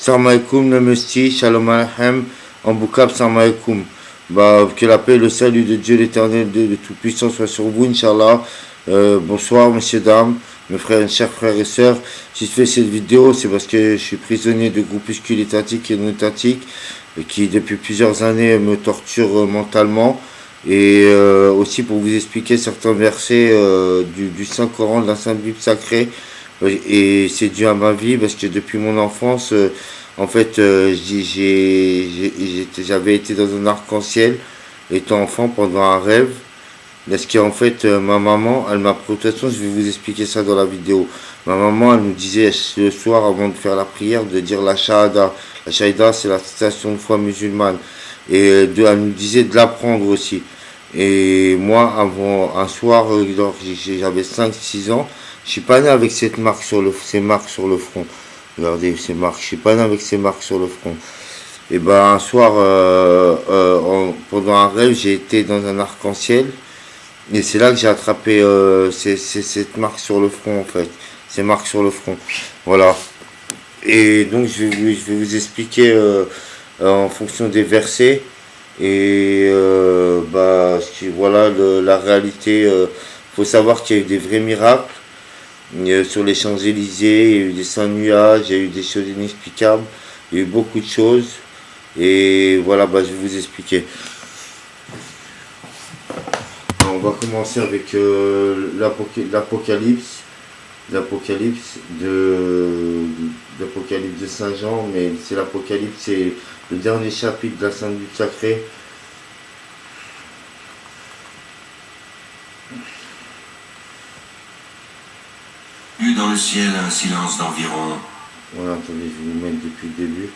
Salam alaikum, Namesti, Shalom Aleichem, en Boukab, Salam alaikum. Que la paix et le salut de Dieu l'éternel, de Tout-Puissant soit sur vous, Inch'Allah. Bonsoir, messieurs, dames, mes frères, chers frères et sœurs. Si je fais cette vidéo, c'est parce que je suis prisonnier de groupuscules étatiques et non étatiques qui, depuis plusieurs années, me torturent mentalement. Et aussi pour vous expliquer certains versets du Saint-Coran, de la Sainte Bible sacrée. Et c'est dû à ma vie parce que depuis mon enfance, en fait, j'avais été dans un arc-en-ciel étant enfant pendant un rêve. Parce qu'en fait, ma maman, elle m'a... De toute façon, je vais vous expliquer ça dans la vidéo. Ma maman, elle nous disait le soir, avant de faire la prière, de dire la shahada. La shahada, c'est l'attestation de foi musulmane. Et elle nous disait de l'apprendre aussi. Et moi, avant un soir, j'avais 5-6 ans, je suis pas né avec ces marques sur le front. Regardez ces marques, je suis pas né avec ces marques sur le front. Et ben un soir, pendant un rêve, j'ai été dans un arc-en-ciel. Et c'est là que j'ai attrapé cette marque sur le front en fait. Ces marques sur le front. Voilà. Et donc je vais vous expliquer en fonction des versets. Et voilà la réalité. Faut savoir qu'il y a eu des vrais miracles. Sur les Champs-Élysées, il y a eu des saints nuages, il y a eu des choses inexplicables, il y a eu beaucoup de choses. Et voilà, je vais vous expliquer. Alors, on va commencer avec l'Apocalypse de Saint Jean, mais c'est l'Apocalypse, c'est le dernier chapitre de la Sainte Bible sacrée. Dans le ciel un silence d'environ. Voilà, attendez, je vais vous mettre depuis le début.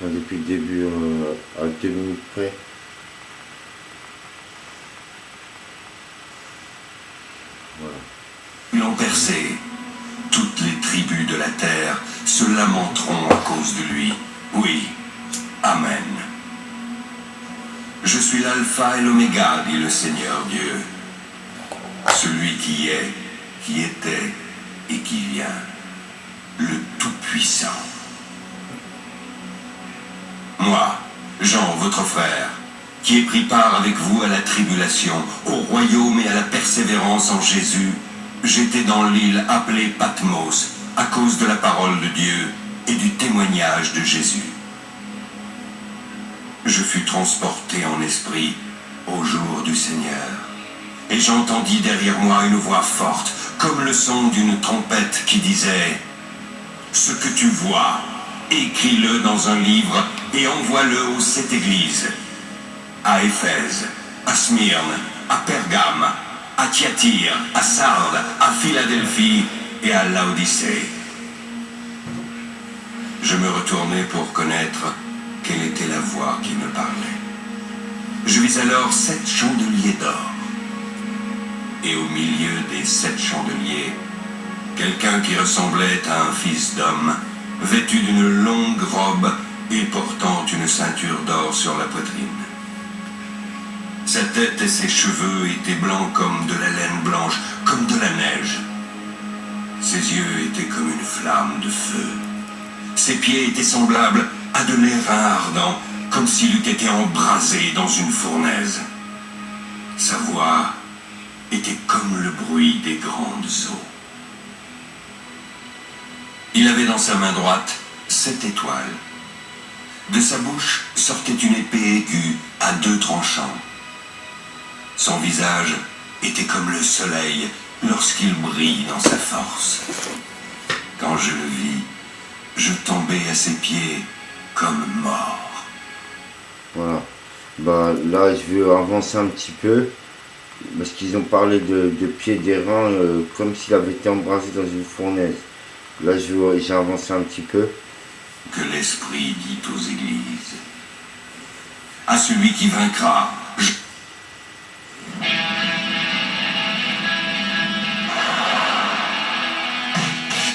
Depuis le début à 2 minutes près. Voilà. Ils l'ont percé. Toutes les tribus de la terre se lamenteront à cause de lui. Oui. Amen. Je suis l'alpha et l'oméga, dit le Seigneur Dieu. Celui qui est, qui était et qui vient, le Tout-Puissant. Moi, Jean, votre frère, qui ai pris part avec vous à la tribulation, au royaume et à la persévérance en Jésus, j'étais dans l'île appelée Patmos, à cause de la parole de Dieu et du témoignage de Jésus. Je fus transporté en esprit au jour du Seigneur. Et j'entendis derrière moi une voix forte, comme le son d'une trompette qui disait « Ce que tu vois, écris-le dans un livre et envoie-le aux 7 églises, à Éphèse, à Smyrne, à Pergame, à Thyatire, à Sardes, à Philadelphie et à Laodicée. » Je me retournai pour connaître quelle était la voix qui me parlait. Je vis alors 7 chandeliers d'or. Et au milieu des 7 chandeliers, quelqu'un qui ressemblait à un fils d'homme, vêtu d'une longue robe et portant une ceinture d'or sur la poitrine. Sa tête et ses cheveux étaient blancs comme de la laine blanche, comme de la neige. Ses yeux étaient comme une flamme de feu. Ses pieds étaient semblables à de l'airain ardent, comme s'il eût été embrasé dans une fournaise. Sa voix était comme le bruit des grandes eaux. Il avait dans sa main droite 7 étoiles. De sa bouche sortait une épée aiguë à 2 tranchants. Son visage était comme le soleil lorsqu'il brille dans sa force. Quand je le vis, je tombai à ses pieds comme mort. Voilà. Là, je vais avancer un petit peu. Parce qu'ils ont parlé de pieds d'airain comme s'il avait été embrasé dans une fournaise. Là, j'ai avancé un petit peu. Que l'Esprit dit aux églises. À celui qui vaincra,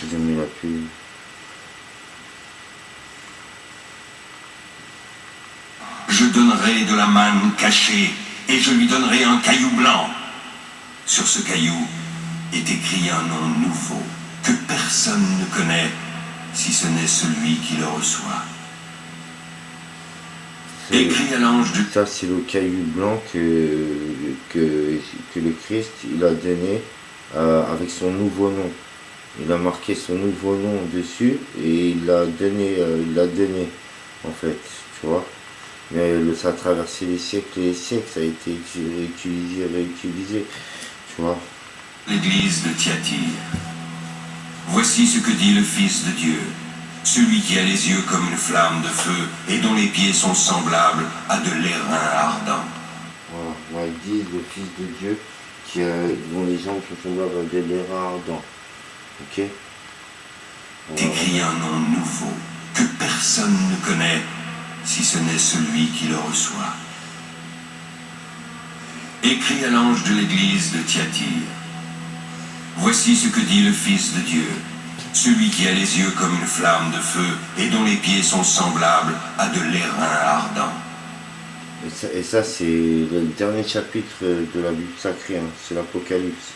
J'ai mis la pub. Je donnerai de la manne cachée et je lui donnerai un caillou blanc. Sur ce caillou est écrit un nom nouveau que personne ne connaît, si ce n'est celui qui le reçoit. Écrit à l'ange de... Ça, c'est le caillou blanc que le Christ il a donné avec son nouveau nom. Il a marqué son nouveau nom dessus et il l'a donné en fait, tu vois. Mais ça a traversé les siècles et les siècles, ça a été réutilisé, tu vois. L'église de Thyatire. Voici ce que dit le Fils de Dieu, celui qui a les yeux comme une flamme de feu et dont les pieds sont semblables à de l'airain ardent. Voilà, moi il dit le Fils de Dieu dont les jambes sont semblables à de l'airain ardent. Ok. Écrit un nom nouveau que personne ne connaît si ce n'est celui qui le reçoit. Écrit à l'ange de l'église de Thyatire. Voici ce que dit le Fils de Dieu, celui qui a les yeux comme une flamme de feu et dont les pieds sont semblables à de l'airain ardent. Et ça c'est le dernier chapitre de la Bible sacrée, hein. C'est l'Apocalypse.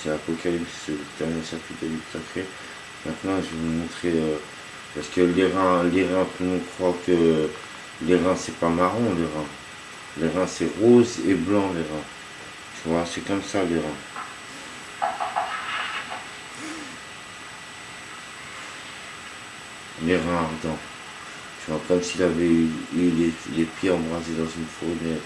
C'est l'Apocalypse, le dernier chapitre de la Bible sacrée. Maintenant je vais vous montrer, parce que l'airain, tout le monde croit que l'airain c'est pas marron, l'airain. L'airain c'est rose et blanc, l'airain. Tu vois, c'est comme ça l'airain. L'airain ardent. Tu vois, comme s'il avait eu les pieds embrasés dans une fournaise.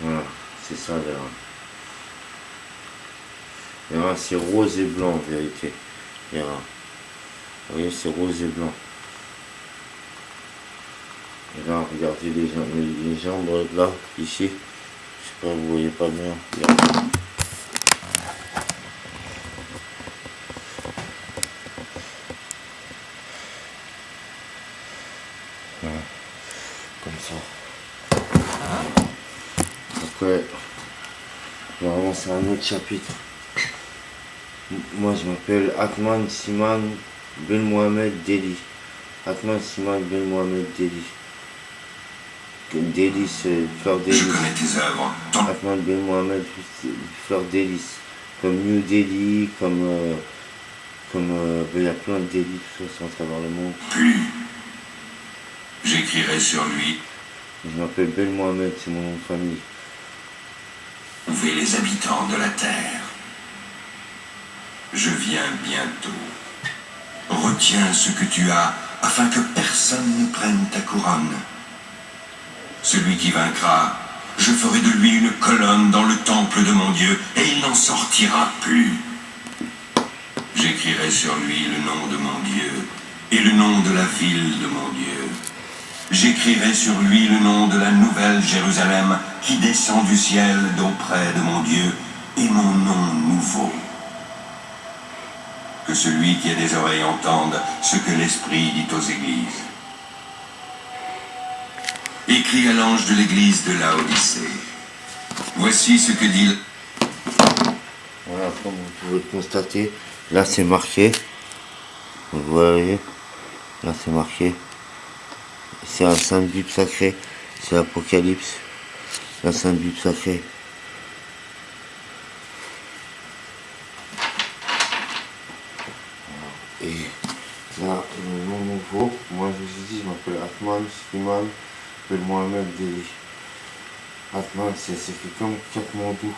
Voilà, c'est ça l'airain. L'airain c'est rose et blanc en vérité. L'airain. Vous voyez, c'est rose et blanc. Et là, regardez les jambes là, ici. Je sais pas, vous voyez pas bien. Regardez. Voilà. Comme ça. Après, on va avancer à un autre chapitre. Moi, je m'appelle Atman Siman Ben Mohamed Deli. Atman Siman Ben Mohamed Deli. Délice, fleur Je délice. connais tes œuvres. Atman Ben Mohamed, fleur délice. Comme New Delhi, comme il y a plein de délits tout ça à travers le monde. Plus. J'écrirai sur lui. Je m'appelle Ben Mohamed, c'est mon nom de famille. Trouvez les habitants de la terre. Je viens bientôt. Retiens ce que tu as, afin que personne ne prenne ta couronne. Celui qui vaincra, je ferai de lui une colonne dans le temple de mon Dieu, et il n'en sortira plus. J'écrirai sur lui le nom de mon Dieu, et le nom de la ville de mon Dieu. J'écrirai sur lui le nom de la nouvelle Jérusalem, qui descend du ciel d'auprès de mon Dieu, et mon nom nouveau. Que celui qui a des oreilles entende ce que l'Esprit dit aux églises. Écrit à l'ange de l'église de Laodicée. Voici ce que dit... Voilà, comme vous pouvez le constater, là c'est marqué. Vous voyez, là c'est marqué. C'est un saint Bible sacré, c'est l'Apocalypse, la sainte Bible sacrée. Et là, le nom nouveau, moi je vous ai dit, je m'appelle Atman Sliman Ben Mohamed Deli. Atman, c'est fait comme Katmandou.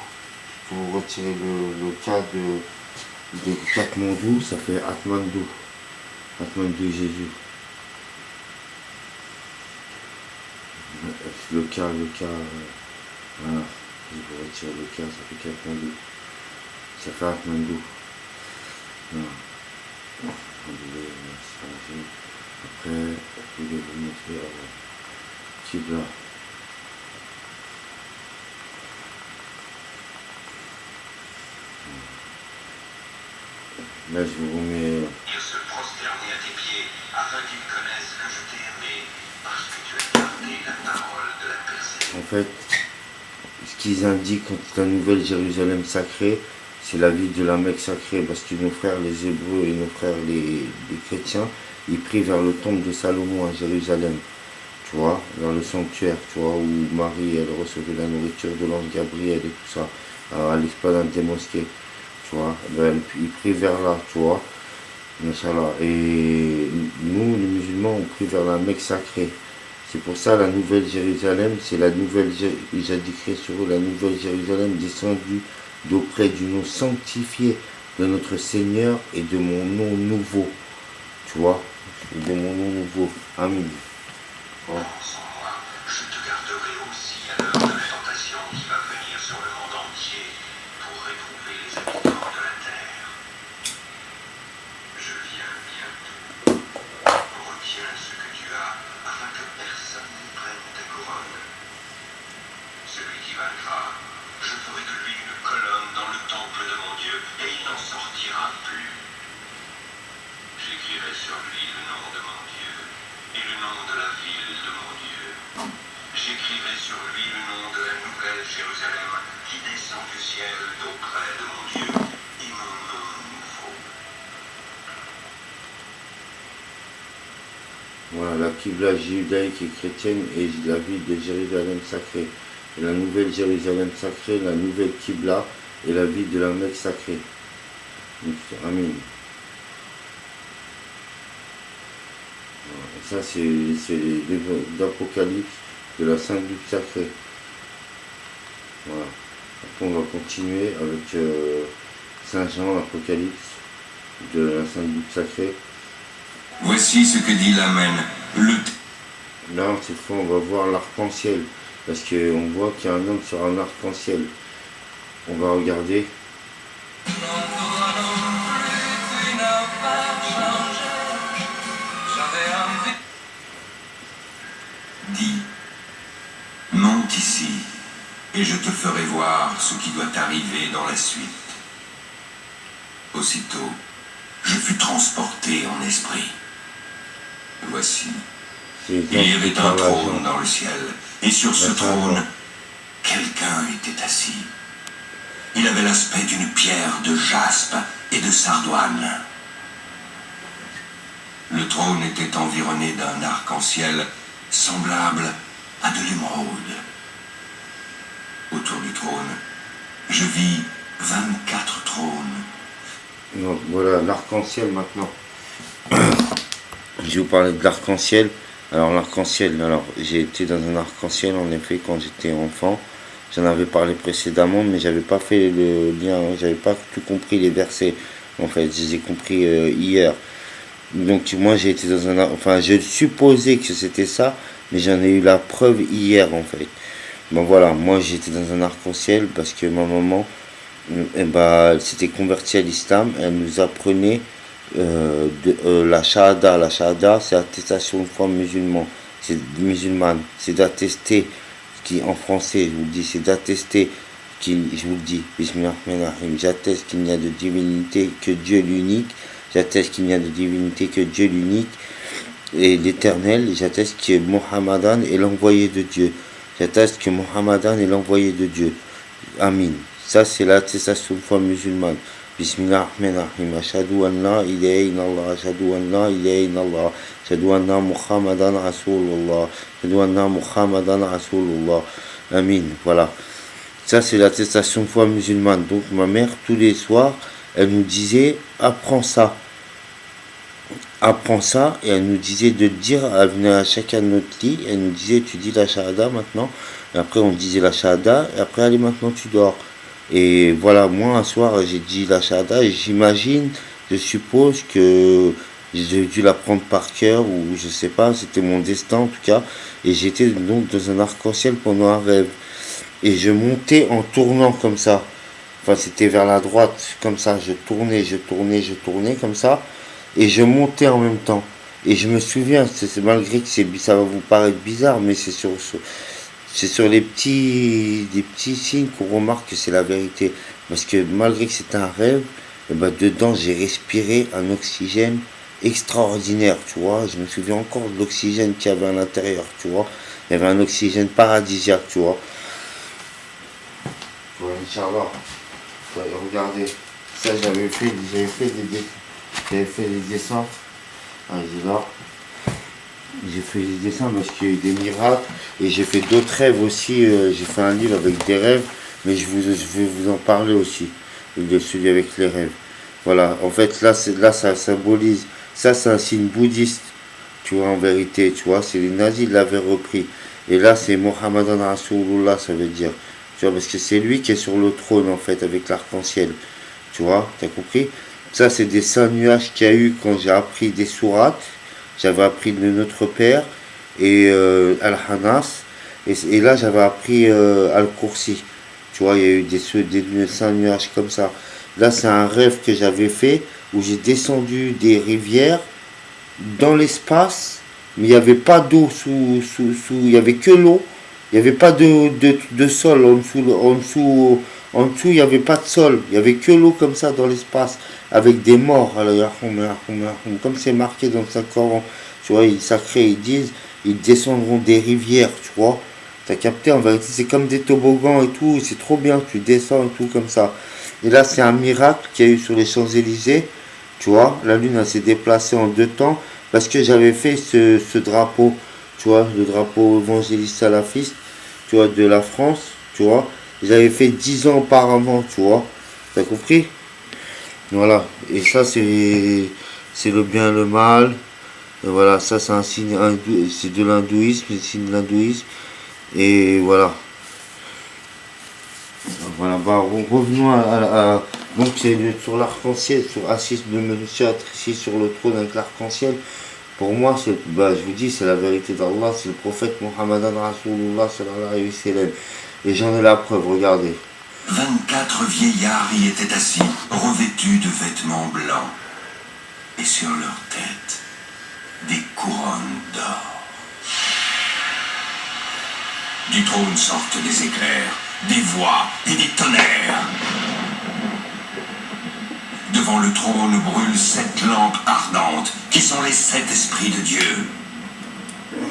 Pour vous retirer le cas de Katmandou, ça fait Atmandou. Atmandou Jésus. Le cas, voilà. Je vous retire le cas, ça fait Katmandou. Ça fait Atmandou. Voilà. Après, je vais vous montrer Kibla. Là, je vous remets. Il se prosterner à tes pieds, afin qu'ils connaissent que je t'ai aimé, parce que tu as gardé la parole de la personne. En fait, qu'ils indiquent quand la nouvelle Jérusalem sacrée, c'est la ville de la Mecque sacrée, parce que nos frères les Hébreux et nos frères les chrétiens, ils prient vers le temple de Salomon à Jérusalem, tu vois, dans le sanctuaire, tu vois, où Marie, elle recevait la nourriture de l'ange Gabriel et tout ça, à l'esplanade des mosquées, tu vois, ben, ils prient vers là, tu vois, Inch'Allah. Et nous, les musulmans, on prie vers la Mecque sacrée. C'est pour ça la nouvelle Jérusalem, c'est la nouvelle, j'ai décrit sur eux, la nouvelle Jérusalem descendue d'auprès du nom sanctifié de notre Seigneur et de mon nom nouveau. Tu vois, et de mon nom nouveau. Amen. Sans moi, je te garderai aussi à l'heure de la tentation qui va venir sur le monde entier pour réprouver les habitants de la terre. Je viens bientôt. Retiens ce que tu as afin que personne ne prenne ta couronne. Celui qui vaincra, je ferai de lui une colonne dans le temple de mon Dieu et il n'en sortira plus. J'écrirai sur lui le nom de mon Dieu et le nom de la ville de mon Dieu. J'écrirai sur lui le nom de la nouvelle Jérusalem qui descend du ciel d'auprès de mon Dieu et mon nom nouveau. Voilà, la Qibla judaïque et chrétienne est la ville de Jérusalem sacrée. Et la nouvelle Jérusalem sacrée, la nouvelle Qibla est la ville de la Mecque sacrée. Amen. Ça, c'est les livres d'Apocalypse de la Sainte Bible sacrée. Voilà. Après, on va continuer avec Saint Jean, l'Apocalypse de la Sainte Bible sacrée. Voici ce que dit l'Amen. Là, cette fois, on va voir l'arc-en-ciel. Parce qu'on voit qu'il y a un homme sur un arc-en-ciel. On va regarder. Dis, monte ici, et je te ferai voir ce qui doit arriver dans la suite. Aussitôt, je fus transporté en esprit. Voici, il y avait un trône dans le ciel, et sur ce trône, quelqu'un était assis. Il avait l'aspect d'une pierre de jaspe et de sardoine. Le trône était environné d'un arc-en-ciel semblable à de l'émeraude. Autour du trône, je vis 24 trônes. Donc, voilà l'arc-en-ciel maintenant. Je vais vous parler de l'arc-en-ciel. Alors l'arc-en-ciel, j'ai été dans un arc-en-ciel en effet quand j'étais enfant. J'en avais parlé précédemment, mais j'avais pas fait le lien, j'avais pas tout compris les versets. En fait, je les ai compris hier. Donc moi j'ai été dans un, enfin je supposais que c'était ça, mais j'en ai eu la preuve hier en fait. Bon voilà, moi j'étais dans un arc-en-ciel parce que ma maman, elle s'était convertie à l'islam. Elle nous apprenait la shahada. La shahada, c'est l'attestation de foi musulmane. C'est d'attester, qui en français, je vous le dis, c'est d'attester, je vous le dis, bismillahirrahmanirrahim, j'atteste qu'il n'y a de divinité que Dieu l'unique. J'atteste qu'il n'y a de divinité que Dieu l'unique et l'éternel. J'atteste que Mohammedan est l'envoyé de Dieu. J'atteste que Mohammedan est l'envoyé de Dieu. Amin. Ça, c'est l'attestation de foi musulmane. Bismillahirrahmanirrahim. Ashhadu an la ilaha illallah. Ashhadu an la ilaha illallah. Ashhadu anna Muhammadan Rasulullah. Ashhadu anna Muhammadan Rasulullah. Amin. Voilà. Ça, c'est l'attestation de foi musulmane. Donc, ma mère, tous les soirs, elle nous disait, apprends ça, et elle nous disait de dire, elle venait à chacun de notre lit, elle nous disait, tu dis la shahada maintenant, et après on disait la shahada, et après allez maintenant tu dors. Et voilà, moi un soir j'ai dit la shahada, et j'imagine, je suppose que j'ai dû la prendre par cœur, ou je sais pas, c'était mon destin en tout cas, et j'étais donc dans un arc-en-ciel pendant un rêve, et je montais en tournant comme ça. Enfin, c'était vers la droite, comme ça, je tournais comme ça, et je montais en même temps. Et je me souviens, c'est malgré que ça va vous paraître bizarre, mais c'est sur les petits signes qu'on remarque que c'est la vérité. Parce que malgré que c'était un rêve, dedans j'ai respiré un oxygène extraordinaire, tu vois. Je me souviens encore de l'oxygène qu'il y avait à l'intérieur, tu vois. Il y avait un oxygène paradisiaque, tu vois. Inch'Allah. Ouais, regardez, ça j'avais fait des dessins. Ah, là. J'ai fait des dessins parce qu'il y a eu des miracles et j'ai fait d'autres rêves aussi. J'ai fait un livre avec des rêves, mais je vais vous en parler aussi de celui avec les rêves. Voilà, en fait là ça symbolise, ça c'est un signe bouddhiste, tu vois, en vérité, tu vois, c'est les nazis qui l'avaient repris. Et là c'est Mohammedan Rasulullah, ça veut dire, tu vois, parce que c'est lui qui est sur le trône en fait avec l'arc-en-ciel, tu vois, t'as compris? Ça c'est des saints nuages qu'il y a eu quand j'ai appris des sourates. J'avais appris le Notre Père et Al-Hanas. Et là, j'avais appris Al-Kursi. Tu vois, il y a eu des saints nuages comme ça. Là, c'est un rêve que j'avais fait où j'ai descendu des rivières dans l'espace, mais il n'y avait pas d'eau il n'y avait que l'eau. Il n'y avait pas de sol en dessous, il n'y avait pas de sol. Il n'y avait que l'eau comme ça dans l'espace, avec des morts. Alors, comme c'est marqué dans le Saint-Coran, tu vois, ils sacrés, ils disent, ils descendront des rivières, tu vois. T'as capté, en vérité, c'est comme des toboggans et tout, c'est trop bien, tu descends et tout comme ça. Et là, c'est un miracle qu'il y a eu sur les Champs-Élysées, tu vois. La lune, elle s'est déplacée en 2 temps, parce que j'avais fait ce drapeau, tu vois, le drapeau évangéliste salafiste, tu vois, de la France, tu vois. J'avais fait 10 ans auparavant, tu vois. T'as compris? Voilà. Et ça, c'est le bien et le mal. Et voilà, ça, c'est un signe hindou, c'est de l'hindouisme, c'est le signe de l'hindouisme. Et voilà. Voilà, bah, revenons donc, c'est sur l'arc-en-ciel, assis de monsieur assis sur le trône avec l'arc-en-ciel. Pour moi, je vous dis, c'est la vérité d'Allah, c'est le prophète Mohammedan Rasulullah sallallahu alayhi wa sallam. Et j'en ai la preuve, regardez. 24 vieillards y étaient assis, revêtus de vêtements blancs, et sur leur tête, des couronnes d'or. Du trône sortent des éclairs, des voix et des tonnerres. Devant le trône brûlent 7 lampes ardentes, qui sont les 7 esprits de Dieu.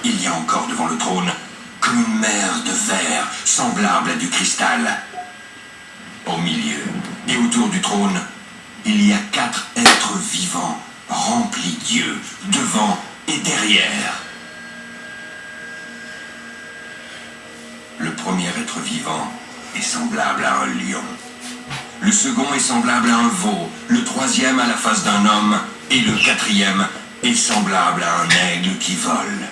Il y a encore devant le trône comme une mer de verre, semblable à du cristal. Au milieu et autour du trône, il y a 4 êtres vivants, remplis Dieu, devant et derrière. Le premier être vivant est semblable à un lion. Le second est semblable à un veau, le troisième à la face d'un homme, et le quatrième est semblable à un aigle qui vole.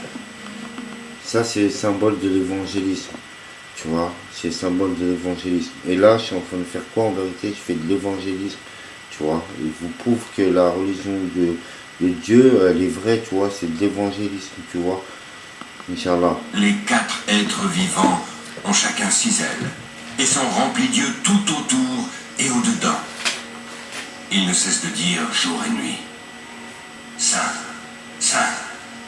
Ça, c'est le symbole de l'évangélisme. Tu vois, c'est le symbole de l'évangélisme. Et là, je suis en train de faire quoi en vérité? Je fais de l'évangélisme. Tu vois, il vous prouve que la religion de Dieu, elle est vraie, tu vois, c'est de l'évangélisme, tu vois. Inch'Allah. Les 4 êtres vivants ont chacun 6 ailes et sont remplis Dieu tout autour et au-dedans. Ils ne cessent de dire jour et nuit: Saint, Saint,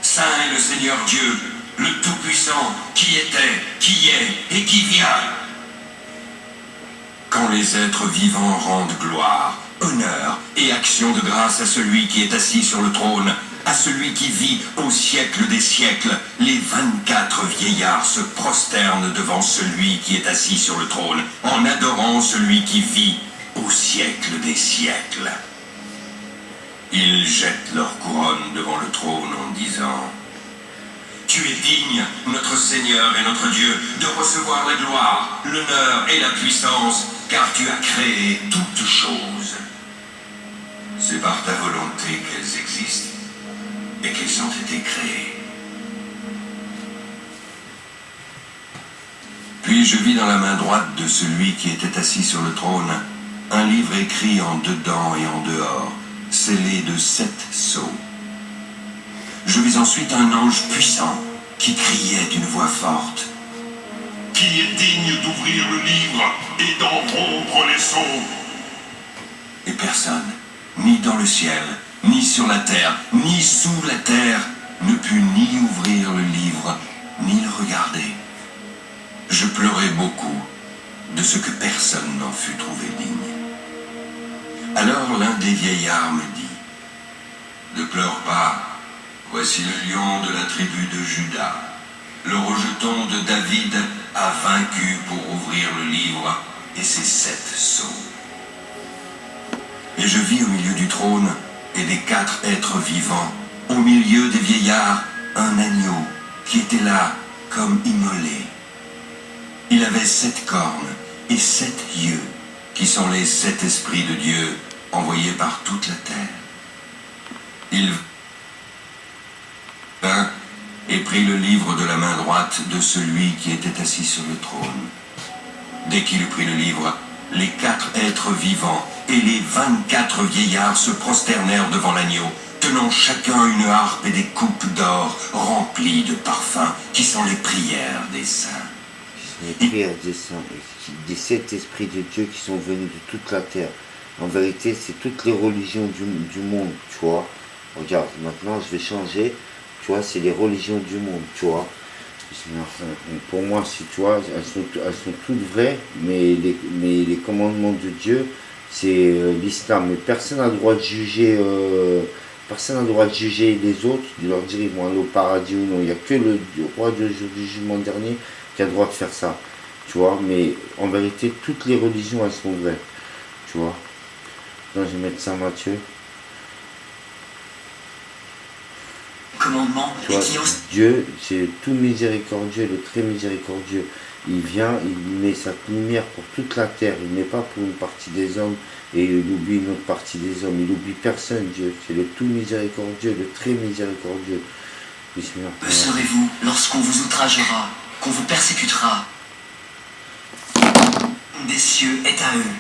Saint est le Seigneur Dieu, le Tout-Puissant, qui était, qui est et qui vient. Quand les êtres vivants rendent gloire, honneur et action de grâce à celui qui est assis sur le trône, à celui qui vit au siècle des siècles, les 24 vieillards se prosternent devant celui qui est assis sur le trône, en adorant celui qui vit au siècle des siècles. Ils jettent leur couronne devant le trône en disant: Tu es digne, notre Seigneur et notre Dieu, de recevoir la gloire, l'honneur et la puissance, car tu as créé toutes choses. C'est par ta volonté qu'elles existent et qu'elles ont été créées. Puis je vis dans la main droite de celui qui était assis sur le trône un livre écrit en dedans et en dehors, scellé de 7 sceaux. Je vis ensuite un ange puissant qui criait d'une voix forte: Qui est digne d'ouvrir le livre et d'en rompre les sceaux? Et personne, ni dans le ciel, ni sur la terre, ni sous la terre, ne put ni ouvrir le livre, ni le regarder. Je pleurai beaucoup de ce que personne n'en fut trouvé digne. Alors l'un des vieillards me dit: Ne pleure pas, voici le lion de la tribu de Juda. Le rejeton de David a vaincu pour ouvrir le livre et ses 7 sceaux. Et je vis au milieu du trône et des 4 êtres vivants, au milieu des vieillards, un agneau qui était là comme immolé. Il avait 7 cornes et 7 yeux, qui sont les 7 esprits de Dieu envoyés par toute la terre. Il vint et prit le livre de la main droite de celui qui était assis sur le trône. Dès qu'il eut pris le livre, les 4 êtres vivants et les 24 vieillards se prosternèrent devant l'agneau, tenant chacun une harpe et des coupes d'or remplies de parfums, qui sont les prières des saints. Les prières des saints, des 7 esprits de Dieu qui sont venus de toute la terre. En vérité, c'est toutes les religions du monde, tu vois. Regarde, maintenant je vais changer, tu vois, c'est les religions du monde, tu vois. Pour moi, si tu vois, elles sont toutes vraies, mais les commandements de Dieu, c'est l'islam. Mais personne n'a le droit de juger, personne n'a le droit de juger les autres, de leur dire ils vont aller au paradis ou non. Il n'y a que le roi du jugement dernier qui a le droit de faire ça, tu vois. Mais en vérité, toutes les religions, elles sont vraies, tu vois. Donc, je vais mettre ça, Matthieu. Commandement Tu vois, Dieu, c'est tout miséricordieux, le très miséricordieux. Il vient, il met sa lumière pour toute la terre. Il n'est pas pour une partie des hommes et il oublie une autre partie des hommes. Il oublie personne, Dieu. C'est le tout miséricordieux, le très miséricordieux. Que serez-vous lorsqu'on vous outragera, qu'on vous persécutera? Des cieux est à eux.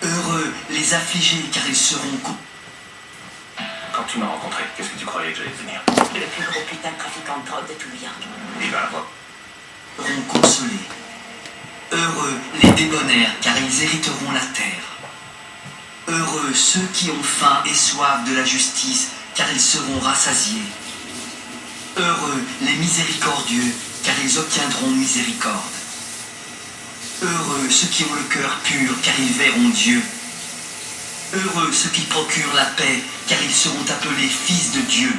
Heureux les affligés, car ils seront... Quand tu m'as rencontré, qu'est-ce que tu croyais que j'allais devenir? Le plus gros putain de trafiquant de drogue de tout le York. Il va l'avoir. Seront consolés. Heureux les débonnaires, car ils hériteront la terre. Heureux ceux qui ont faim et soif de la justice, car ils seront rassasiés. Heureux les miséricordieux, car ils obtiendront miséricorde. Heureux ceux qui ont le cœur pur, car ils verront Dieu. Heureux ceux qui procurent la paix, car ils seront appelés fils de Dieu.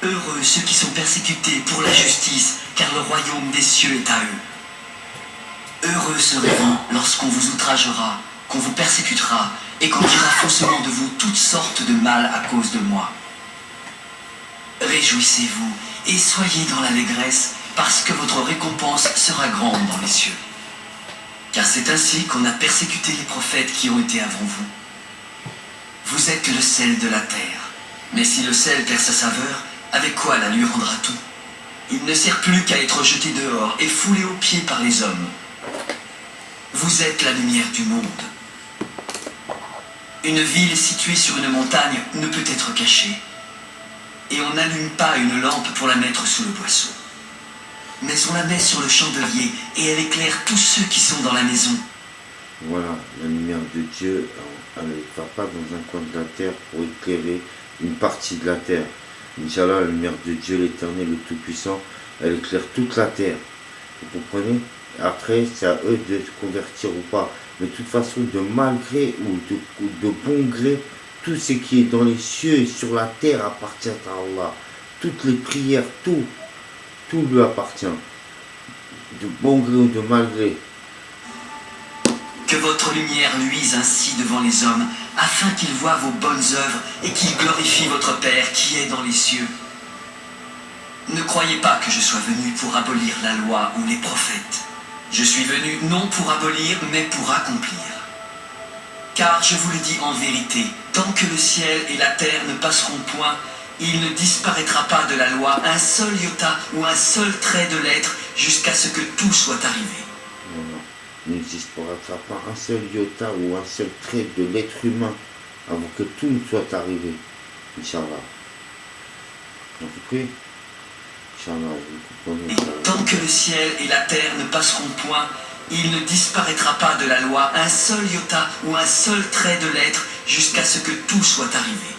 Heureux ceux qui sont persécutés pour la justice, car le royaume des cieux est à eux. Heureux serez-vous lorsqu'on vous outragera, qu'on vous persécutera, et qu'on dira faussement de vous toutes sortes de mal à cause de moi. Réjouissez-vous et soyez dans l'allégresse, parce que votre récompense sera grande dans les cieux. Car c'est ainsi qu'on a persécuté les prophètes qui ont été avant vous. Vous êtes le sel de la terre. Mais si le sel perd sa saveur, avec quoi la lui rendra-t-on? Il ne sert plus qu'à être jeté dehors et foulé aux pieds par les hommes. Vous êtes la lumière du monde. Une ville située sur une montagne ne peut être cachée. Et on n'allume pas une lampe pour la mettre sous le boisseau. Mais on la met sur le chandelier et elle éclaire tous ceux qui sont dans la maison. Voilà, la lumière de Dieu, elle ne va pas dans un coin de la terre pour éclairer une partie de la terre. Inch'Allah, la lumière de Dieu, l'Éternel, le Tout-Puissant, elle éclaire toute la terre. Vous comprenez? Après, c'est à eux de se convertir ou pas. Mais de toute façon, de malgré ou de bon gré, tout ce qui est dans les cieux et sur la terre appartient à Allah. Toutes les prières, tout lui appartient. De bon gré ou de mal gré. Que votre lumière luise ainsi devant les hommes, afin qu'ils voient vos bonnes œuvres et qu'ils glorifient votre Père qui est dans les cieux. Ne croyez pas que je sois venu pour abolir la loi ou les prophètes. Je suis venu non pour abolir, mais pour accomplir. Car je vous le dis en vérité, tant que le ciel et la terre ne passeront point, il ne disparaîtra pas de la loi un seul iota ou un seul trait de lettre jusqu'à ce que tout soit arrivé. Non, il ne disparaîtra pas un seul iota ou un seul trait de l'être humain avant que tout ne soit arrivé. Inch'Allah. Vous comprenez? Inch'Allah, vous comprenez? Tant que le ciel et la terre ne passeront point, il ne disparaîtra pas de la loi un seul iota ou un seul trait de lettre jusqu'à ce que tout soit arrivé.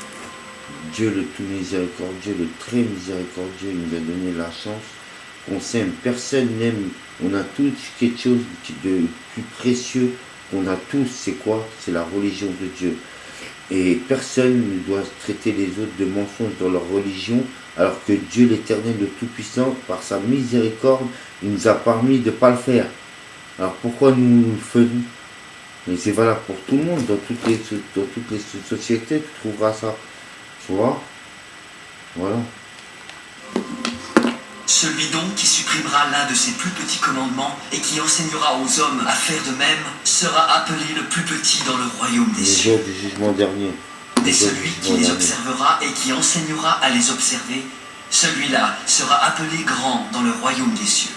Dieu le tout miséricordieux, le très miséricordieux, nous a donné la chance qu'on s'aime. Personne n'aime. On a tous quelque chose de plus précieux qu'on a tous. C'est quoi? C'est la religion de Dieu. Et personne ne doit traiter les autres de mensonges dans leur religion, alors que Dieu l'Éternel, le Tout-Puissant, par sa miséricorde, il nous a permis de ne pas le faire. Alors pourquoi nous le faisons? Mais c'est valable pour tout le monde, dans toutes les sociétés, tu trouveras ça. Tu vois? Voilà. Celui donc qui supprimera l'un de ses plus petits commandements et qui enseignera aux hommes à faire de même sera appelé le plus petit dans le royaume des Les cieux. jours du jugement dernier. Et celui qui les observera et qui enseignera à les observer, celui-là sera appelé grand dans le royaume des cieux.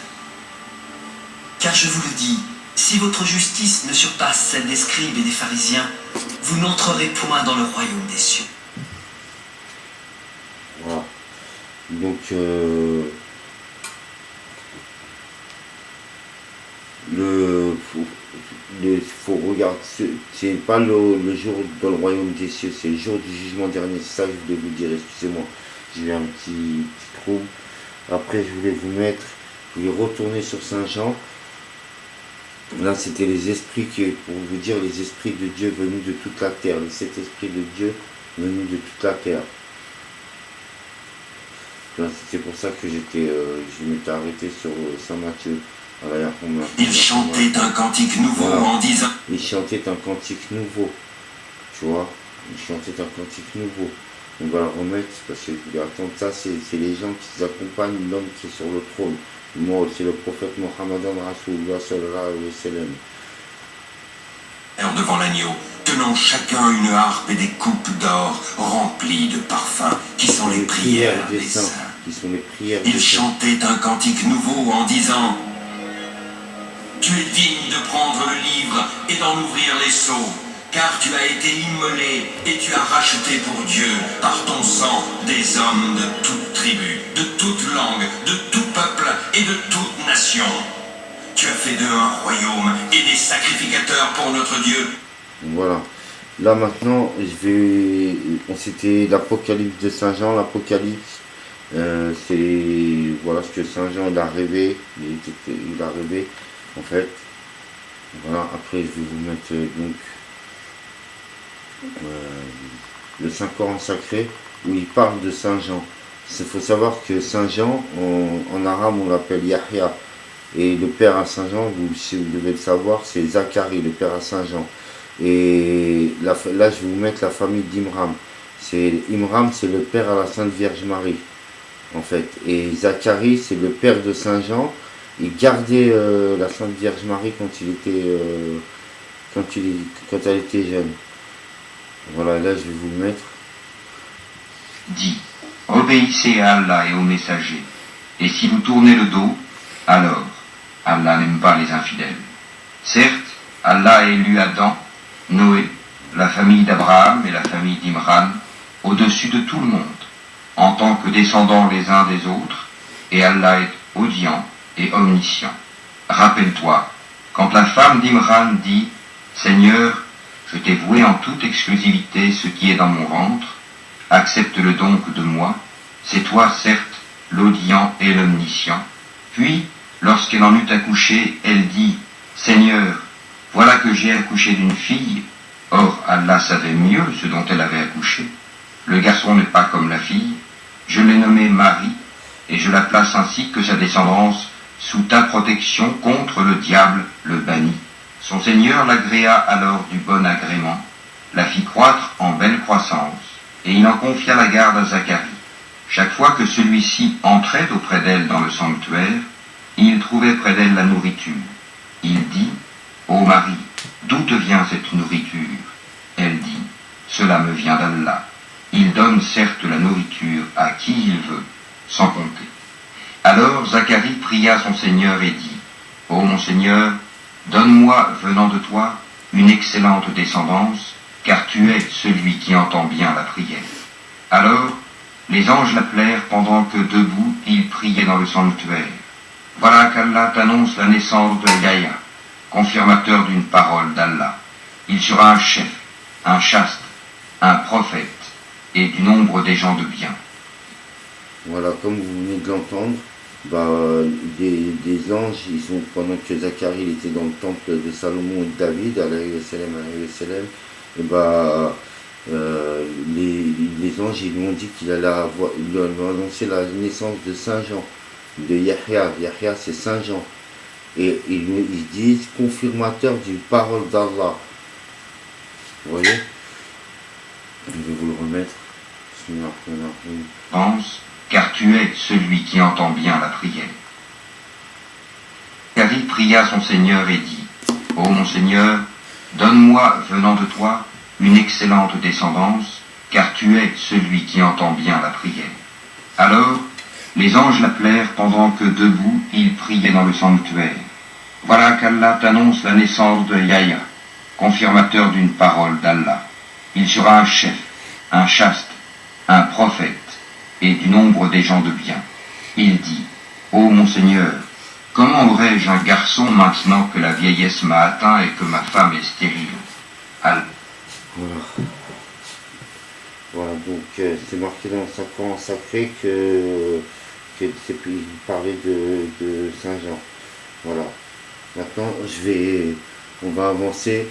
Car je vous le dis, si votre justice ne surpasse celle des scribes et des pharisiens, vous n'entrerez point dans le royaume des cieux. Voilà. Donc, faut regarder, c'est pas le jour dans le royaume des cieux, c'est le jour du jugement dernier, c'est ça que je voulais vous dire, excusez-moi, j'ai eu un petit trouble. Après, je voulais retourner sur Saint Jean. Là, c'était les esprits pour vous dire, les esprits de Dieu venus de toute la terre, les 7 esprits de Dieu venus de toute la terre. C'est pour ça que je m'étais arrêté sur Saint Matthieu. Voilà, il chantait un cantique nouveau en disant... Il chantait un cantique nouveau. Tu vois, il chantait un cantique nouveau. On va le remettre parce que je voulais attendre ça, c'est les gens qui accompagnent l'homme qui est sur le trône. Moi, c'est le prophète Mohammed Rasulullah sallallahu alayhi wa sallam. Devant l'agneau, tenant chacun une harpe et des coupes d'or remplies de parfums, qui sont les prières des saints. Il chantait un cantique nouveau en disant: Tu es digne de prendre le livre et d'en ouvrir les sceaux, car tu as été immolé et tu as racheté pour Dieu par ton sang des hommes de toute tribu, de toute langue, de tout peuple et de toute nation. Tu as fait d'eux un royaume et des sacrificateurs pour notre Dieu. Voilà. Là maintenant, c'était l'Apocalypse de Saint Jean. L'Apocalypse, c'est voilà ce que Saint Jean il a rêvé. Il a rêvé en fait. Voilà. Après, je vais vous mettre donc le Saint-Coran sacré où il parle de Saint Jean. Il faut savoir que Saint Jean, en arabe, on l'appelle Yahya. Et le père à Saint Jean, si vous devez le savoir, c'est Zacharie, le père à Saint Jean. Et là, je vais vous mettre la famille d'Imram. Imram, c'est le père à la Sainte Vierge Marie, en fait. Et Zacharie, c'est le père de Saint Jean. Il gardait la Sainte Vierge Marie quand elle était jeune. Voilà, là, je vais vous le mettre. Dis, obéissez à Allah et aux messagers. Et si vous tournez le dos, alors Allah n'aime pas les infidèles. Certes, Allah a élu Adam, Noé, la famille d'Abraham et la famille d'Imran au-dessus de tout le monde, en tant que descendants les uns des autres, et Allah est audient et omniscient. Rappelle-toi, quand la femme d'Imran dit « Seigneur, je t'ai voué en toute exclusivité ce qui est dans mon ventre, accepte-le donc de moi, c'est toi certes l'audient et l'omniscient. » Puis, lorsqu'elle en eut accouché, elle dit « Seigneur, voilà que j'ai accouché d'une fille. » Or, Allah savait mieux ce dont elle avait accouché. Le garçon n'est pas comme la fille. Je l'ai nommée Marie, et je la place ainsi que sa descendance sous ta protection contre le diable, le banni. Son Seigneur l'agréa alors du bon agrément, la fit croître en belle croissance, et il en confia la garde à Zacharie. Chaque fois que celui-ci entrait auprès d'elle dans le sanctuaire, il trouvait près d'elle la nourriture. Il dit « Ô Marie, d'où te vient cette nourriture ?» Elle dit « Cela me vient d'Allah. Il donne certes la nourriture à qui il veut, sans compter. » Alors Zacharie pria son Seigneur et dit « Ô mon Seigneur, donne-moi, venant de toi, une excellente descendance, car tu es celui qui entend bien la prière. » Alors, les anges l'appelèrent pendant que debout il priait dans le sanctuaire. Voilà qu'Allah t'annonce la naissance de Yahya, confirmateur d'une parole d'Allah. Il sera un chef, un chaste, un prophète, et du nombre des gens de bien. Voilà, comme vous venez de l'entendre, des anges, pendant que Zacharie était dans le temple de Salomon et de David, alayhi salam, les anges ils lui ont dit qu'il allait annoncer la naissance de Saint Jean, de Yahya. Yahya c'est Saint Jean. Et ils disent confirmateur d'une parole d'Allah. Vous voyez? Je vais vous le remettre. Pense, car tu es celui qui entend bien la prière. David pria son Seigneur et dit, ô mon Seigneur, donne-moi, venant de toi, une excellente descendance, car tu es celui qui entend bien la prière. Alors, les anges l'appelèrent pendant que debout, il priait dans le sanctuaire. Voilà qu'Allah t'annonce la naissance de Yahya, confirmateur d'une parole d'Allah. Il sera un chef, un chaste, un prophète, et du nombre des gens de bien. Il dit, ô mon Seigneur, comment aurais-je un garçon maintenant que la vieillesse m'a atteint et que ma femme est stérile? Voilà. Voilà, donc c'est marqué dans le Coran sacré que il parlait de Saint Jean. Voilà. Maintenant, on va avancer.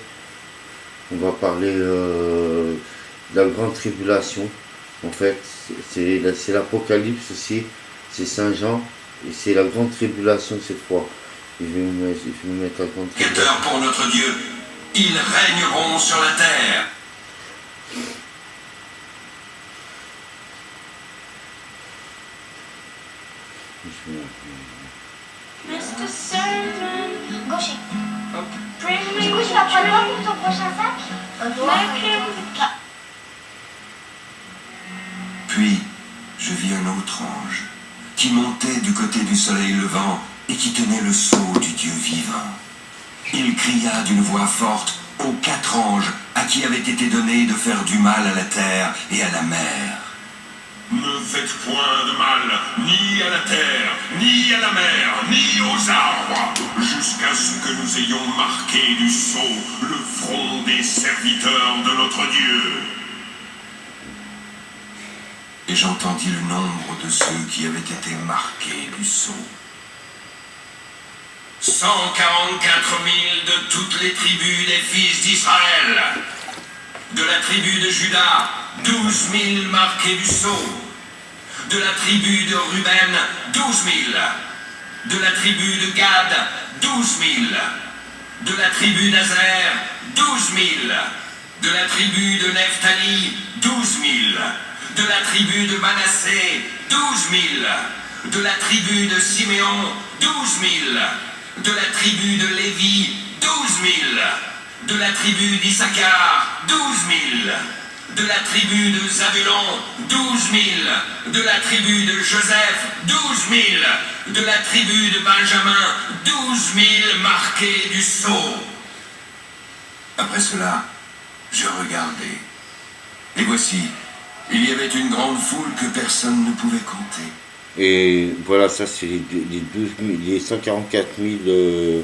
On va parler de la grande tribulation. En fait, c'est l'Apocalypse aussi. C'est Saint Jean. Et c'est la grande tribulation cette fois. Je vais me mettre la grande tribulation. Pour notre Dieu, ils régneront sur la terre. Mr. Sandman. Gaucher. Bring me Du coup, tu vas prendre quoi pour ton prochain sac? make him Puis, je vis un autre ange qui montait du côté du soleil levant et qui tenait le sceau du Dieu vivant. Il cria d'une voix forte aux 4 anges à qui avait été donné de faire du mal à la terre et à la mer. Ne faites point de mal, ni à la terre, ni à la mer, ni aux arbres, jusqu'à ce que nous ayons marqué du sceau le front des serviteurs de notre Dieu. Et j'entendis le nombre de ceux qui avaient été marqués du sceau. 144 000 de toutes les tribus des fils d'Israël. De la tribu de Juda, 12 000 marqués du sceau. De la tribu de Ruben, 12 000. De la tribu de Gad, 12 000. De la tribu d'Azer, 12 000. De la tribu de Nephtali, 12 000. De la tribu de Manassé, 12 000. De la tribu de Siméon, 12 000. De la tribu de Lévi, 12 000. De la tribu d'Issachar, 12 000. De la tribu de Zabulon, 12 000. De la tribu de Joseph, 12 000. De la tribu de Benjamin, 12 000 marqués du sceau. Après cela, je regardai. Et voici, il y avait une grande foule que personne ne pouvait compter. Et voilà, ça c'est les 144 000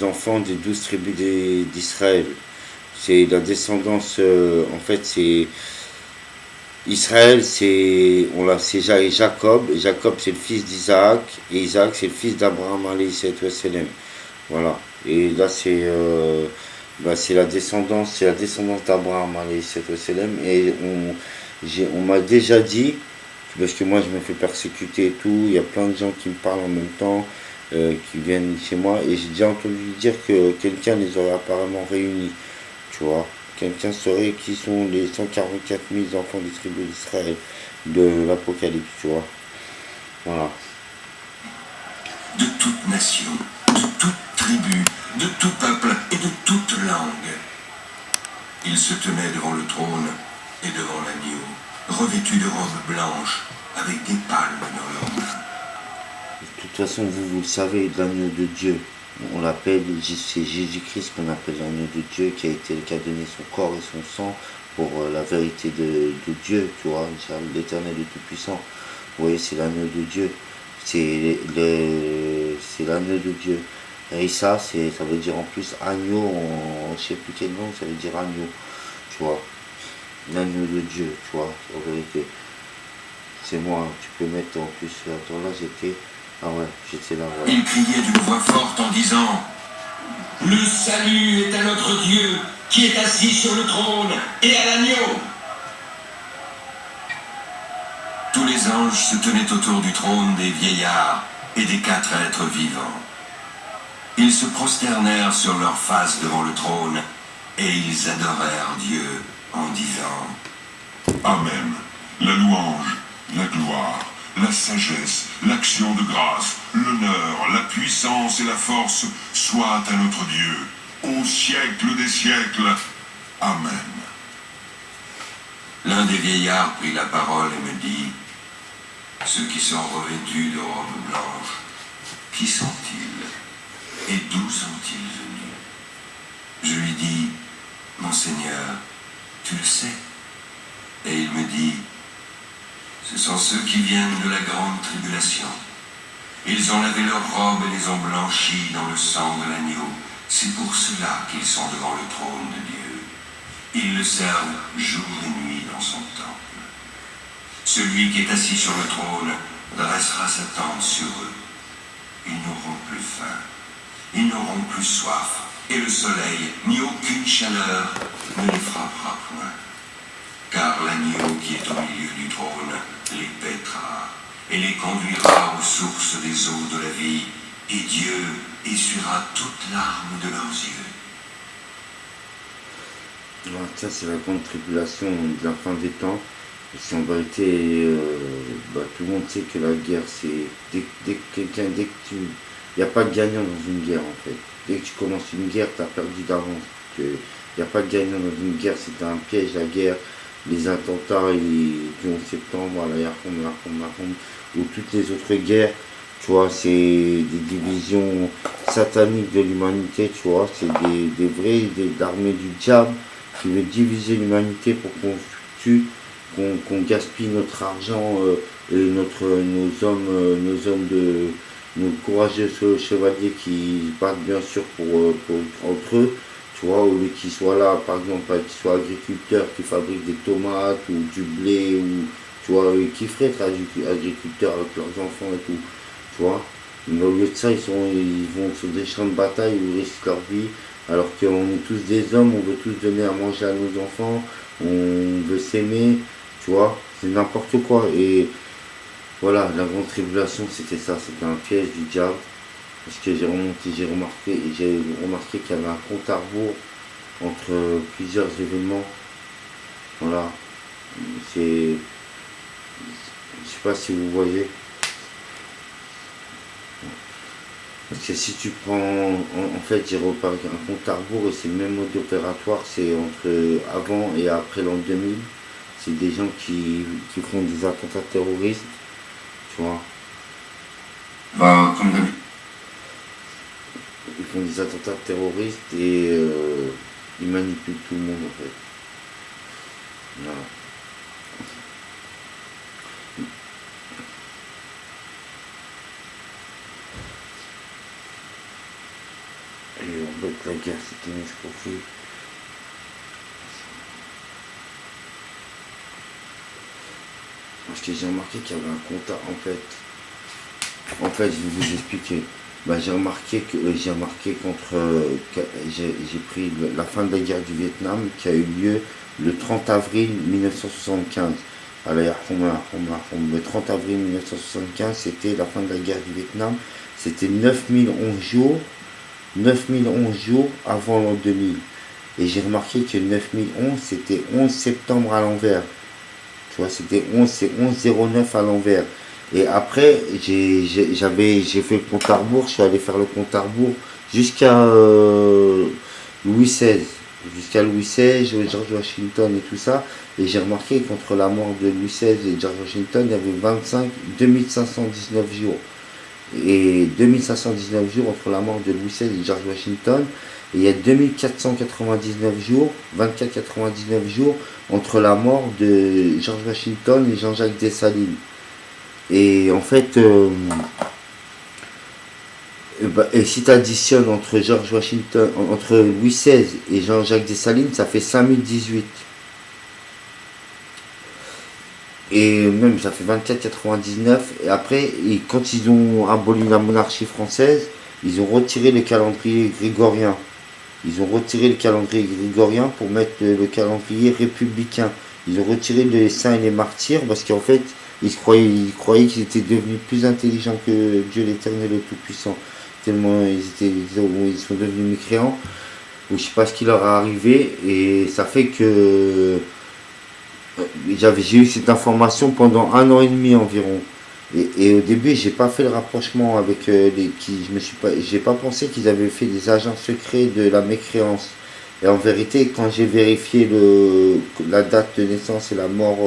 enfants des 12 tribus d'Israël. C'est la descendance, en fait c'est Israël, c'est Jacob. Et Jacob c'est le fils d'Isaac. Et Isaac c'est le fils d'Abraham alayhi salam. Voilà. Et là c'est la descendance d'Abraham alayhi salam. Et on m'a déjà dit, parce que moi je me fais persécuter et tout, il y a plein de gens qui me parlent en même temps, qui viennent chez moi, et j'ai déjà entendu dire que quelqu'un les aurait apparemment réunis, tu vois, quelqu'un saurait qui sont les 144 000 enfants des tribus d'Israël de l'Apocalypse, tu vois, voilà. De toute nation, de toute tribu, de tout peuple et de toute langue. Ils se tenaient devant le trône et devant l'agneau, revêtus de robes blanches, avec des palmes dans leurs mains. De toute façon, vous le savez, l'agneau de Dieu, on l'appelle, c'est Jésus-Christ qu'on appelle l'agneau de Dieu, qui a donné son corps et son sang pour la vérité de Dieu, tu vois, l'Éternel est tout-puissant. Vous voyez, c'est l'agneau de Dieu, c'est l'agneau de Dieu. Et ça veut dire en plus agneau, je sais plus quel nom, ça veut dire agneau, tu vois. L'agneau de Dieu, tu vois, en vérité. C'est moi, tu peux mettre en plus, attends là j'étais là. Ouais. Il criait d'une voix forte en disant: le salut est à notre Dieu qui est assis sur le trône et à l'agneau. Tous les anges se tenaient autour du trône des vieillards et des 4 êtres vivants. Ils se prosternèrent sur leur face devant le trône, et ils adorèrent Dieu en disant: Amen. La louange, la gloire, la sagesse, l'action de grâce, l'honneur, la puissance et la force soient à notre Dieu, au siècle des siècles. Amen. L'un des vieillards prit la parole et me dit: Ceux qui sont revêtus de robes blanches, qui sont-ils et d'où sont-ils venus? Je lui dis: Mon Seigneur, tu le sais. Et il me dit: Ce sont ceux qui viennent de la grande tribulation. Ils ont lavé leurs robes et les ont blanchies dans le sang de l'agneau. C'est pour cela qu'ils sont devant le trône de Dieu. Ils le servent jour et nuit dans son temple. Celui qui est assis sur le trône dressera sa tente sur eux. Ils n'auront plus faim, ils n'auront plus soif, et le soleil ni aucune chaleur ne les frappera point. Car l'agneau qui est au milieu du trône les paîtra et les conduira aux sources des eaux de la vie, et Dieu essuiera toute larme de leurs yeux. Voilà, ça c'est la grande tribulation de la fin des temps. Parce qu'en vérité, tout le monde sait que la guerre, c'est dès que tu... Il n'y a pas de gagnant dans une guerre en fait. Dès que tu commences une guerre, tu as perdu d'avance. Il n'y a pas de gagnant dans une guerre, c'est un piège la guerre. Les attentats du 11 septembre, ou toutes les autres guerres, tu vois, c'est des divisions sataniques de l'humanité, tu vois, c'est des vraies armées du diable qui veut diviser l'humanité pour qu'on tue, qu'on gaspille notre argent et nos courageux chevaliers qui battent bien sûr pour entre eux. Tu vois, au lieu qu'ils soient là, par exemple, qu'ils soient agriculteurs, qui fabriquent des tomates ou du blé, ou, tu vois, qui feraient être agriculteurs avec leurs enfants et tout, tu vois. Mais au lieu de ça, ils vont sur des champs de bataille où ils risquent leur vie, alors qu'on est tous des hommes, on veut tous donner à manger à nos enfants, on veut s'aimer, tu vois, c'est n'importe quoi. Et voilà, la grande tribulation, c'était ça, c'était un piège du diable. Parce que j'ai remarqué qu'il y avait un compte à rebours entre plusieurs événements. Voilà. Je sais pas si vous voyez. Parce que si tu prends, en fait, j'ai reparlé un compte à rebours et c'est le même mode opératoire, c'est entre avant et après l'an 2000. C'est des gens qui font des attentats terroristes, tu vois. Comme d'habitude. Ils font des attentats terroristes et ils manipulent tout le monde en fait. Voilà. Et en fait la guerre c'était une escroquerie. Parce que j'ai remarqué qu'il y avait un compte en fait je vais vous expliquer. J'ai remarqué j'ai pris la fin de la guerre du Vietnam qui a eu lieu le 30 avril 1975. Le 30 avril 1975, c'était la fin de la guerre du Vietnam. C'était 9011 jours avant l'an 2000. Et j'ai remarqué que 9011, c'était 11 septembre à l'envers. Tu vois, c'était 1109 à l'envers. Et après, j'ai fait le compte à rebours, je suis allé faire le compte à rebours jusqu'à Louis XVI. Jusqu'à Louis XVI, George Washington et tout ça. Et j'ai remarqué qu'entre la mort de Louis XVI et George Washington, il y avait 2519 jours. Et 2519 jours entre la mort de Louis XVI et George Washington. Et il y a 2499 jours, 2499 jours entre la mort de George Washington et Jean-Jacques Dessalines. Et en fait, et si tu additionnes entre George Washington, entre Louis XVI et Jean-Jacques Dessalines, ça fait 5018. Et même ça fait 24,99. Et après, quand ils ont aboli la monarchie française, ils ont retiré le calendrier grégorien. Ils ont retiré le calendrier grégorien pour mettre le calendrier républicain. Ils ont retiré les saints et les martyrs parce qu'en fait, ils croyaient qu'ils étaient devenus plus intelligents que Dieu l'Éternel le Tout-Puissant. tellement ils sont devenus mécréants, ou je sais pas ce qui leur est arrivé, et ça fait que j'ai eu cette information pendant 1 an et demi environ. Et au début, j'ai pas fait le rapprochement avec j'ai pas pensé qu'ils avaient fait des agents secrets de la mécréance. Et en vérité, quand j'ai vérifié la date de naissance et la mort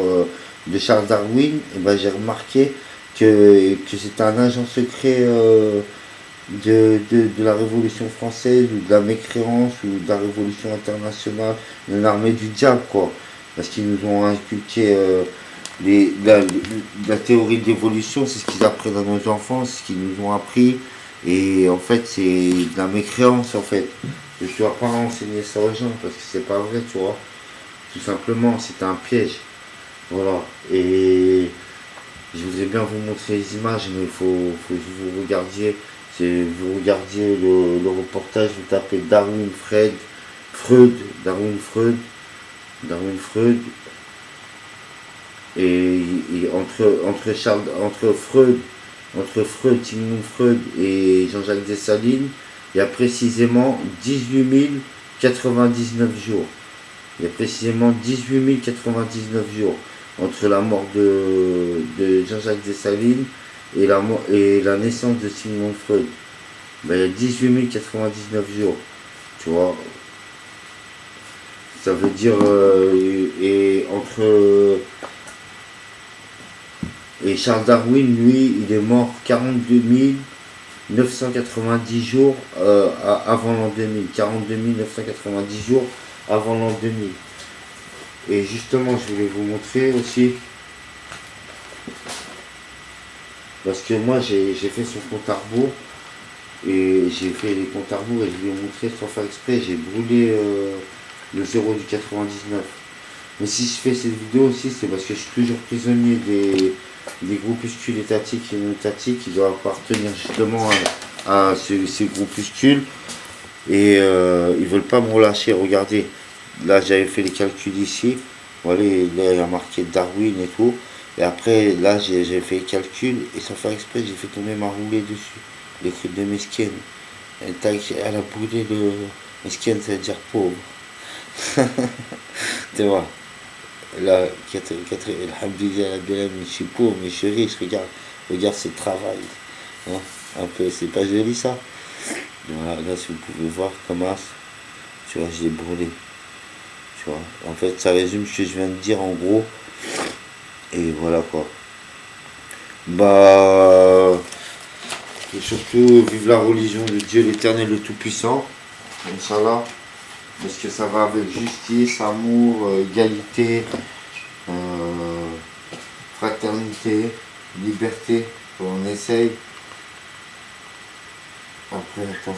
de Charles Darwin, et ben, j'ai remarqué que c'était un agent secret de la Révolution française, ou de la mécréance, ou de la Révolution internationale, une armée du diable, quoi. Parce qu'ils nous ont inculqué la théorie de l'évolution, c'est ce qu'ils apprennent à nos enfants, c'est ce qu'ils nous ont appris. Et en fait, c'est de la mécréance, en fait. Je ne dois pas enseigner ça aux gens, parce que c'est pas vrai, tu vois. Tout simplement, c'est un piège. Voilà. Et je voudrais bien vous montrer les images, mais il faut que vous regardiez. Vous regardiez le reportage, vous tapez Darwin Freud. Et entre Sigmund Freud et Jean-Jacques Dessalines, il y a précisément 18 099 jours. Il y a précisément 18 099 jours entre la mort de Jean-Jacques Dessalines et la naissance de Sigmund Freud. Ben, il y a 18 099 jours. Tu vois. Ça veut dire et Charles Darwin, lui, il est mort 42 990 jours avant l'an 2000. 42 990 jours avant l'an 2000. Et justement, je voulais vous montrer aussi, parce que moi j'ai fait son compte à rebours, et j'ai fait les comptes à rebours, et je vais vous montrer sans faire exprès, j'ai brûlé le 0 du 99. Mais si je fais cette vidéo aussi, c'est parce que je suis toujours prisonnier des groupuscules étatiques et non étatiques qui doivent appartenir justement à ces groupuscules, et ils veulent pas me relâcher. Regardez, là j'avais fait les calculs ici, voilà, là il y a marqué Darwin et tout, et après là j'ai fait les calculs, et sans faire exprès j'ai fait tomber ma roulée dessus, l'écrit de Mesken. Elle a brûlé le Mesken, ça veut dire pauvre. Tu vois, là, alhamdoulilah, je suis pauvre, mais je suis riche, regarde ce travail. Hein, un peu, c'est pas joli ça. Voilà, là, si vous pouvez voir comment, tu vois, je l'ai brûlé. Tu vois, en fait, ça résume ce que je viens de dire en gros. Et voilà quoi. Bah, et surtout, vive la religion de Dieu l'Éternel, le Tout-Puissant. Inch'Allah. Parce que ça va avec justice, amour, égalité, fraternité, liberté. On essaye. Après, attends,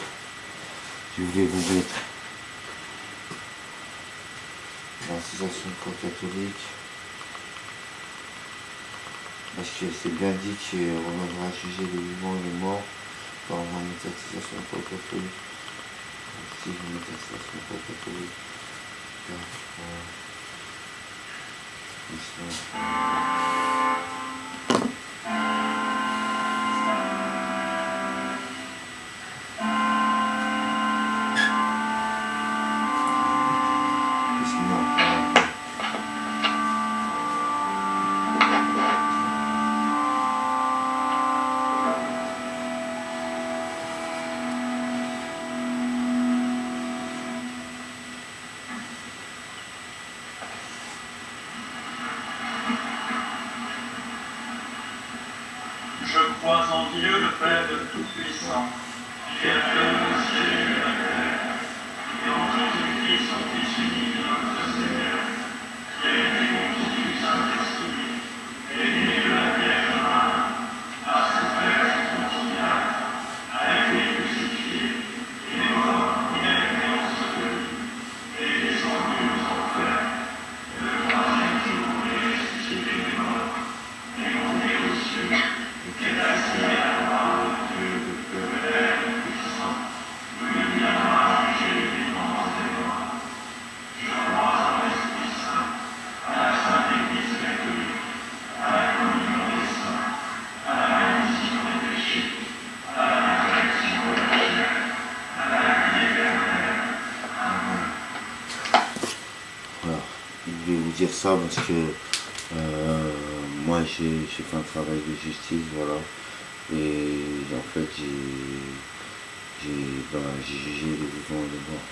je voulais vous mettre l'association de corps catholique. Parce que c'est bien dit qu'on viendra juger les vivants et les morts par la médiatisation de corps catholique. Si je mets l'association de corps catholique, dire ça parce que moi j'ai fait un travail de justice, voilà, et en fait j'ai jugé les vivants et les morts.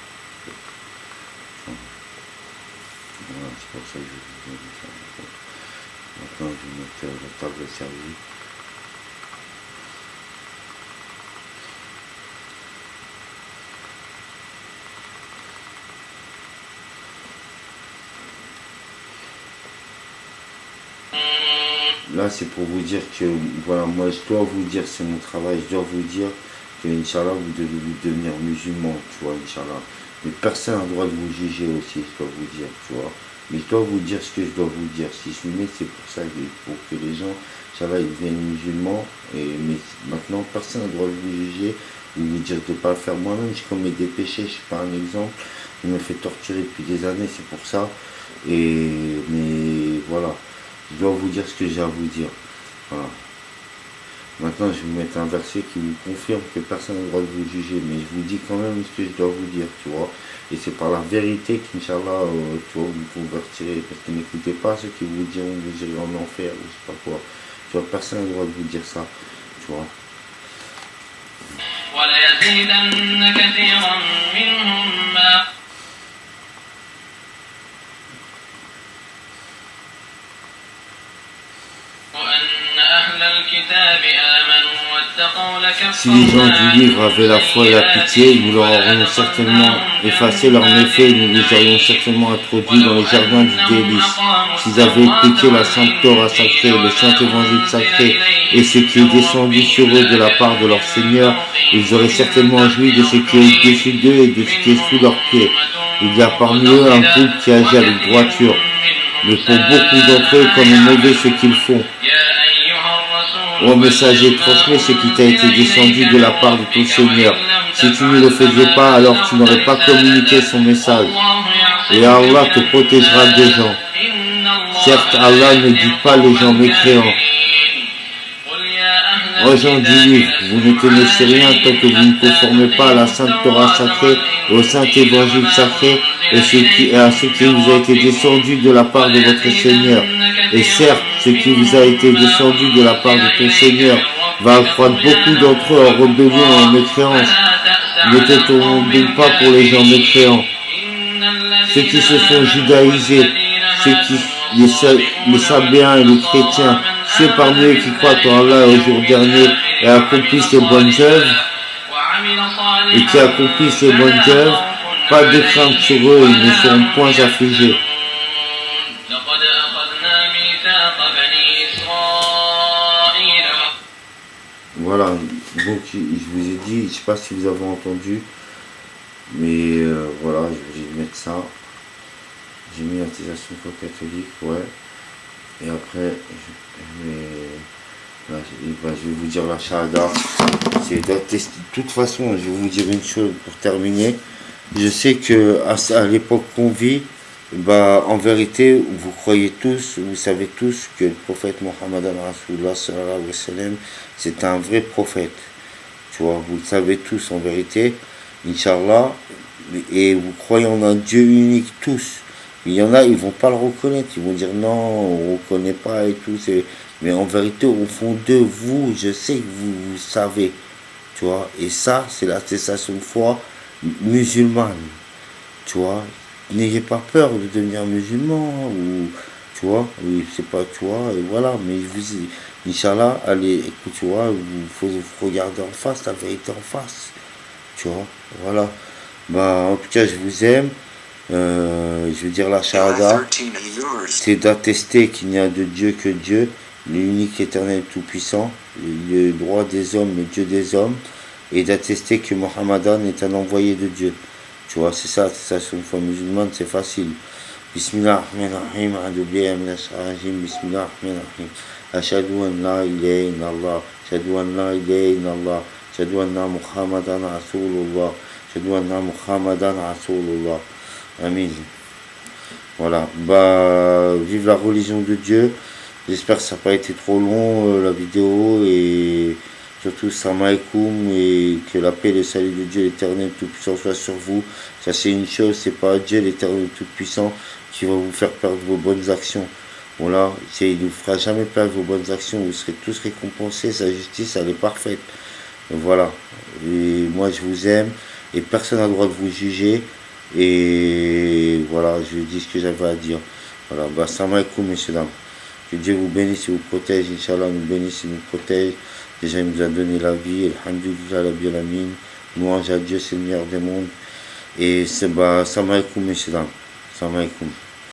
Voilà, c'est pour ça que je vous dis ça. Maintenant je vais mettre la table de service. Là, c'est pour vous dire que, voilà, moi, je dois vous dire, c'est mon travail, je dois vous dire que, Inch'Allah, vous devez devenir musulman, tu vois, Inch'Allah. Mais personne n'a le droit de vous juger aussi, je dois vous dire, tu vois. Mais je dois vous dire ce que je dois vous dire. Si je suis né, c'est pour ça, pour que les gens, Inch'Allah, ils deviennent musulmans. Mais maintenant, personne n'a le droit de vous juger ou vous dire de ne pas le faire. Moi-même, je commets des péchés, je suis pas un exemple. Je me fais torturer depuis des années, c'est pour ça. Mais voilà. Je dois vous dire ce que j'ai à vous dire. Voilà. Maintenant, je vais vous mettre un verset qui vous confirme que personne n'a le droit de vous juger. Mais je vous dis quand même ce que je dois vous dire, tu vois. Et c'est par la vérité qu'Inch'Allah, tu vois, vous convertirez. Parce que n'écoutez pas ceux qui vous diront que vous irez en enfer ou je sais pas quoi. Tu vois, personne n'a le droit de vous dire ça, tu vois. Si les gens du livre avaient la foi et la pitié, nous leur aurions certainement effacé leurs méfaits et nous les aurions certainement introduits dans les jardins du délice. S'ils avaient écouté la sainte Torah sacrée, le saint évangile sacré et ce qui est descendu sur eux de la part de leur Seigneur, ils auraient certainement joui de ce qui est au-dessus d'eux et de ce qui est sous leurs pieds. Il y a parmi eux un groupe qui agit avec droiture, mais pour beaucoup d'entre eux, comme est mauvais ce qu'ils font. Ô messager, transmets ce qui t'a été descendu de la part de ton Seigneur. Si tu ne le faisais pas, alors tu n'aurais pas communiqué son message. Et Allah te protégera des gens. Certes, Allah ne dit pas les gens mécréants. Ô gens du livre, vous ne connaissez rien tant que vous ne conformez pas à la sainte Torah sacrée, au saint évangile sacré et à ce qui vous a été descendu de la part de votre Seigneur. Et certes, ce qui vous a été descendu de la part de ton Seigneur va accroître beaucoup d'entre eux en rébellion et en mécréance. Ne te tourne donc pas pour les gens mécréants. Ceux qui se sont judaïsés, les Sabéens et les chrétiens, ceux parmi eux qui croient en Allah au jour dernier et accomplissent les bonnes œuvres, et qui accomplissent les bonnes œuvres, pas de crainte sur eux, ils ne seront point affligés. Voilà, donc je vous ai dit, je ne sais pas si vous avez entendu, mais voilà, je vais mettre ça. J'ai mis l'attestation catholique, ouais. Et après, je vais vous dire la shahada. C'est d'attester. De toute façon, je vais vous dire une chose pour terminer. Je sais que à l'époque qu'on vit, en vérité, vous croyez tous, vous savez tous que le prophète Mohammed Rasulullah sallallahu alayhi wa sallam, c'est un vrai prophète. Tu vois, vous le savez tous en vérité, Inch'Allah, et vous croyez en un Dieu unique tous. Il y en a, ils vont pas le reconnaître, ils vont dire non, on ne reconnaît pas et tout. Mais en vérité, au fond de vous, je sais que vous savez, tu vois. Et ça, c'est l'attestation de foi musulmane, tu vois. N'ayez pas peur de devenir musulman, ou, tu vois, oui, c'est pas, tu vois, et voilà. Mais vous, Inch'Allah, allez, écoute, tu vois, il faut regarder en face, la vérité en face, tu vois, voilà. En tout cas, je vous aime. Je veux dire la shahada, c'est d'attester qu'il n'y a de Dieu que Dieu, l'unique éternel tout-puissant, le droit des hommes, le Dieu des hommes, et d'attester que Mohammedan est un envoyé de Dieu. Tu vois, c'est ça, c'est une foi musulmane, c'est facile. Bismillahirrahmanirrahim, adoubiya minash rajim, bismillahirrahmanirrahim. Ashhadu an la ilaha illallah, ashhadu an la ilaha illallah, ashhadu anna Muhammadan rasulullah, ashhadu anna Muhammadan rasulullah. Amin. Voilà. Vive la religion de Dieu. J'espère que ça n'a pas été trop long la vidéo et Surtout salam alaikum, et que la paix et le salut de Dieu l'éternel tout-puissant soit sur vous. Ça c'est une chose, c'est pas Dieu l'éternel tout-puissant qui va vous faire perdre vos bonnes actions. Voilà, il ne vous fera jamais perdre vos bonnes actions, vous serez tous récompensés, sa justice elle est parfaite. Voilà, et moi je vous aime, et personne n'a le droit de vous juger, et voilà, je dis ce que j'avais à dire. Voilà, bah salam alaikum messieurs dames. Que Dieu vous bénisse et vous protège, Inch'Allah nous bénisse et nous protège. Déjà il nous a donné la vie, alhamdulillah la bialamine, louange à Dieu, c'est le meilleur des mondes. Et c'est bah salam alaikum messieurs dames, salam alaikum.